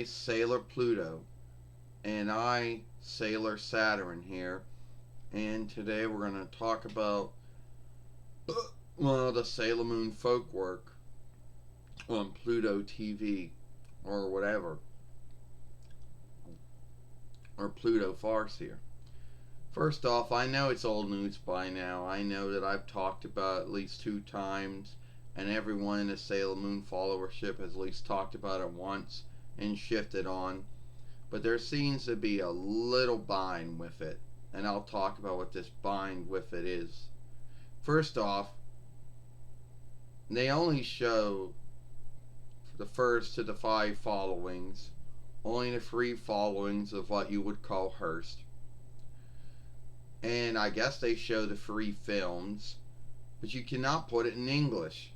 I, Sailor Pluto, and I, Sailor Saturn here, and today we're going to talk about, the Sailor Moon Folkwork on Pluto TV, or whatever, or Pluto Farce here. First off, I know it's old news by now. I know that I've talked about it at least 2 times, and everyone in the Sailor Moon followership has at least talked about it once and shifted on. But there seems to be a little bind with it, and I'll talk about what this bind with it is. First off, they only show the first to the 5 followings, only the 3 followings of what you would call Hearst. And I guess they show the 3 films, but you cannot put it in English.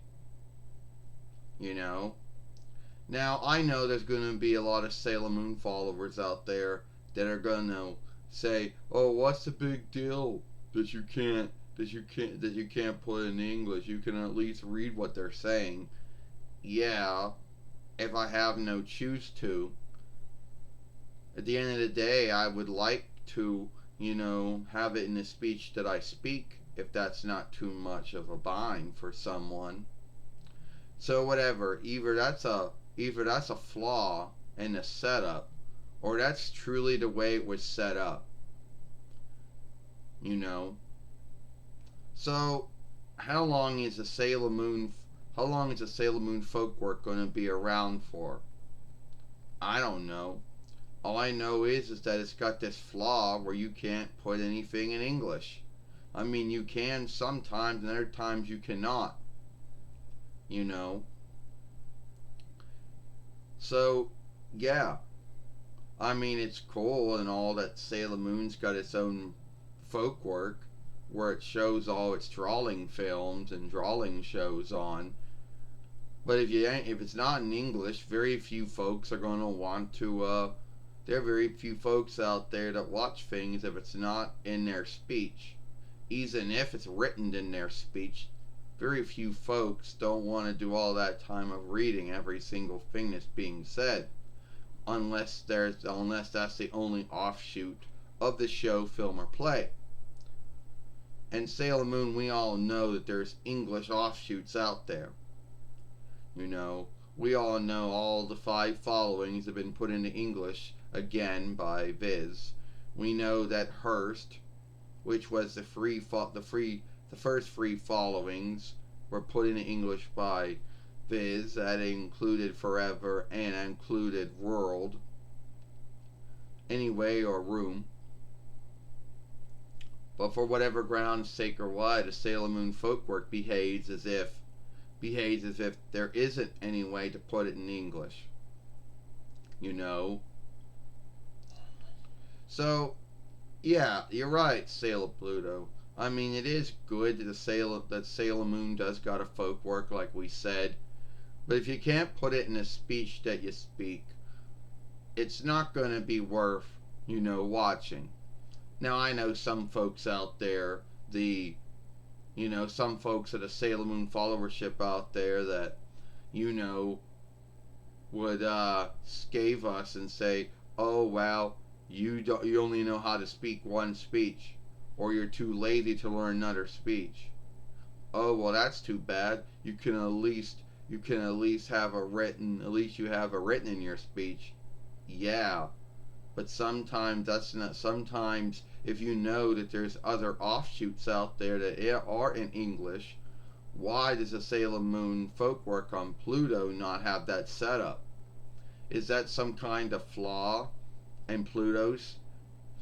Now, I know there's going to be a lot of Sailor Moon followers out there that are going to say, "Oh, what's the big deal that you can't put it in English? You can at least read what they're saying." Yeah, if I have no choose to. At the end of the day, I would like to, have it in the speech that I speak, if that's not too much of a bind for someone. So whatever, either that's a flaw in the setup, or that's truly the way it was set up. So how long is the Sailor Moon Folkwork going to be around for? I don't know. All I know is that it's got this flaw where you can't put anything in English. I mean, you can sometimes, and other times you cannot. So, yeah. I mean, it's cool and all that Sailor Moon's got its own Folkwork where it shows all its drawing films and drawing shows on. But if it's not in English, very few folks are going to want to, there are very few folks out there that watch things if it's not in their speech. Even if it's written in their speech, very few folks don't want to do all that time of reading every single thing that's being said, unless that's the only offshoot of the show, film, or play. And Sailor Moon, we all know that there's English offshoots out there. We all know all the 5 followings have been put into English again by Viz. We know that Hearst, which was the first 3 followings, were put into English by Viz. That included Forever and included World, Anyway, or Room. But for whatever grounds sake or why, the Sailor Moon Folkwork behaves as if there isn't any way to put it in English. So, yeah, you're right, Sailor Pluto. I mean, it is good that Sailor Moon does got a Folkwork, like we said. But if you can't put it in a speech that you speak, it's not going to be worth, watching. Now, I know some folks out there, some folks at a Sailor Moon followership out there that, would scave us and say, "Oh, well, you only know how to speak one speech, or you're too lazy to learn another speech." Oh, well, that's too bad. You can at least have a written in your speech. Yeah. But sometimes if you know that there's other offshoots out there that are in English, why does the Sailor Moon Folkwork on Pluto not have that set up? Is that some kind of flaw in Pluto's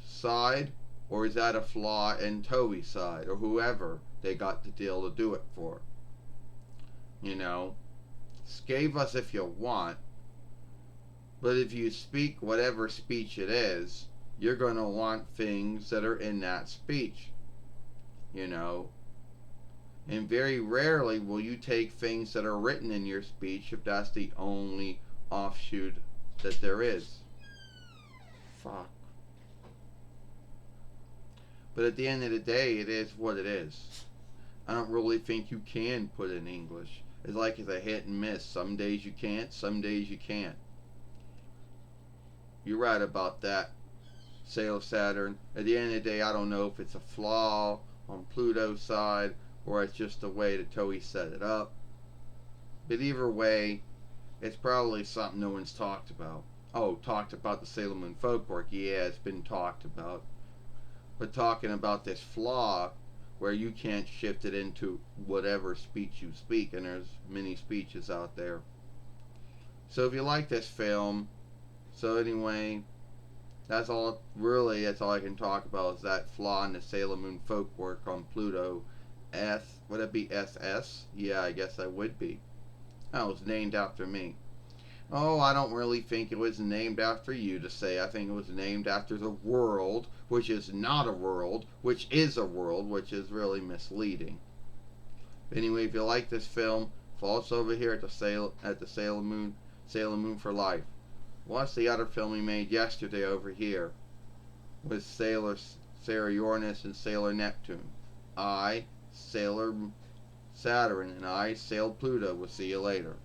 side, or is that a flaw in Toei's side, or whoever they got the deal to do it for? Scave us if you want, but if you speak whatever speech it is, you're going to want things that are in that speech. And very rarely will you take things that are written in your speech if that's the only offshoot that there is. Fuck. But at the end of the day, it is what it is. I don't really think you can put it in English. It's like it's a hit and miss. Some days you can't, some days you can't. You're right about that, Sailor Saturn. At the end of the day, I don't know if it's a flaw on Pluto's side or it's just the way that Toei set it up. But either way, it's probably something no one's talked about. Oh, talked about the Sailor Moon Folkwork. Yeah, it's been talked about. But talking about this flaw where you can't shift it into whatever speech you speak, and there's many speeches out there. So if you like this film, so anyway, that's all. Really, that's all I can talk about is that flaw in the Sailor Moon Folkwork on Pluto. Would it be SS? Yeah, I guess that would be. That was named after me. Oh, I don't really think it was named after you to say. I think it was named after the world, which is not a world, which is a world, which is really misleading. Anyway, if you like this film, follow us over here at the Sailor Moon for Life. Watch the other film we made yesterday over here with Sarah Uranus and Sailor Neptune. I, Sailor Saturn, and I, Sailor Pluto. We'll see you later.